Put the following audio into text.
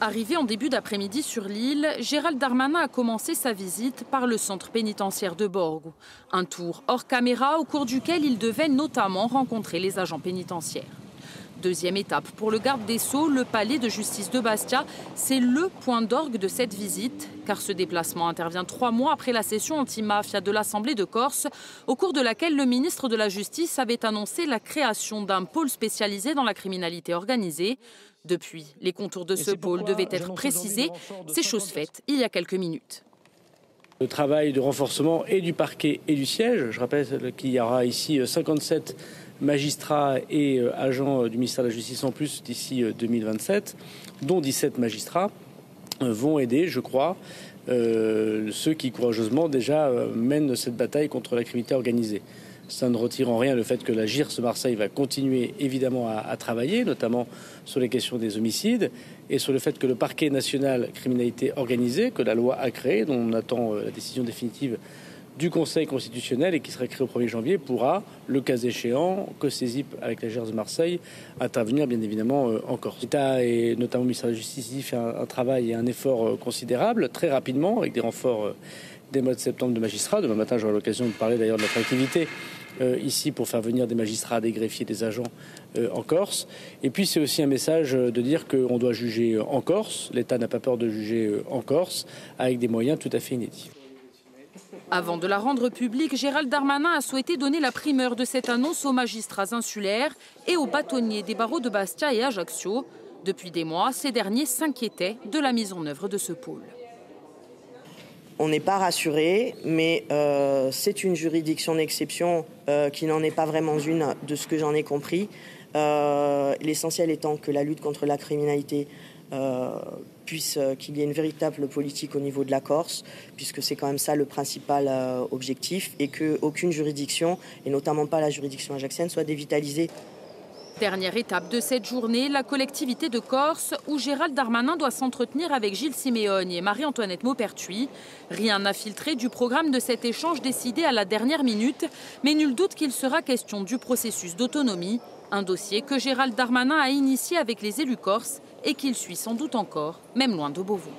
Arrivé en début d'après-midi sur l'île, Gérald Darmanin a commencé sa visite par le centre pénitentiaire de Borgo. Un tour hors caméra au cours duquel il devait notamment rencontrer les agents pénitentiaires. Deuxième étape pour le garde des Sceaux, le palais de justice de Bastia. C'est le point d'orgue de cette visite, car ce déplacement intervient 3 mois après la session anti-mafia de l'Assemblée de Corse, au cours de laquelle le ministre de la Justice avait annoncé la création d'un pôle spécialisé dans la criminalité organisée. Depuis, les contours de ce pôle devaient être précisés. C'est chose faite il y a quelques minutes. Le travail de renforcement et du parquet et du siège. Je rappelle qu'il y aura ici 57 magistrats et agents du ministère de la Justice en plus d'ici 2027, dont 17 magistrats vont aider, je crois, ceux qui courageusement déjà mènent cette bataille contre la criminalité organisée. Ça ne retire en rien le fait que la JIRS Marseille va continuer évidemment à travailler, notamment sur les questions des homicides et sur le fait que le parquet national criminalité organisée, que la loi a créé, dont on attend la décision définitive du Conseil constitutionnel et qui sera créé au 1er janvier, pourra, le cas échéant, que CESIP avec la JIRS de Marseille, intervenir bien évidemment en Corse. L'État et notamment le ministère de la Justice ici fait un travail et un effort considérable, très rapidement, avec des renforts dès le mois de septembre de magistrats. Demain matin, j'aurai l'occasion de parler d'ailleurs de notre activité ici pour faire venir des magistrats, des greffiers, des agents en Corse. Et puis c'est aussi un message de dire qu'on doit juger en Corse. L'État n'a pas peur de juger en Corse avec des moyens tout à fait inédits. Avant de la rendre publique, Gérald Darmanin a souhaité donner la primeur de cette annonce aux magistrats insulaires et aux bâtonniers des barreaux de Bastia et Ajaccio. Depuis des mois, ces derniers s'inquiétaient de la mise en œuvre de ce pôle. On n'est pas rassuré, mais c'est une juridiction d'exception qui n'en est pas vraiment une, de ce que j'en ai compris. L'essentiel étant que la lutte contre la criminalité qu'il y ait une véritable politique au niveau de la Corse, puisque c'est quand même ça le principal objectif, et qu'aucune juridiction, et notamment pas la juridiction ajaxienne, soit dévitalisée. Dernière étape de cette journée, la collectivité de Corse, où Gérald Darmanin doit s'entretenir avec Gilles Simeoni et Marie-Antoinette Maupertuis. Rien n'a filtré du programme de cet échange décidé à la dernière minute, mais nul doute qu'il sera question du processus d'autonomie, un dossier que Gérald Darmanin a initié avec les élus corses et qu'il suit sans doute encore, même loin de Beauvau.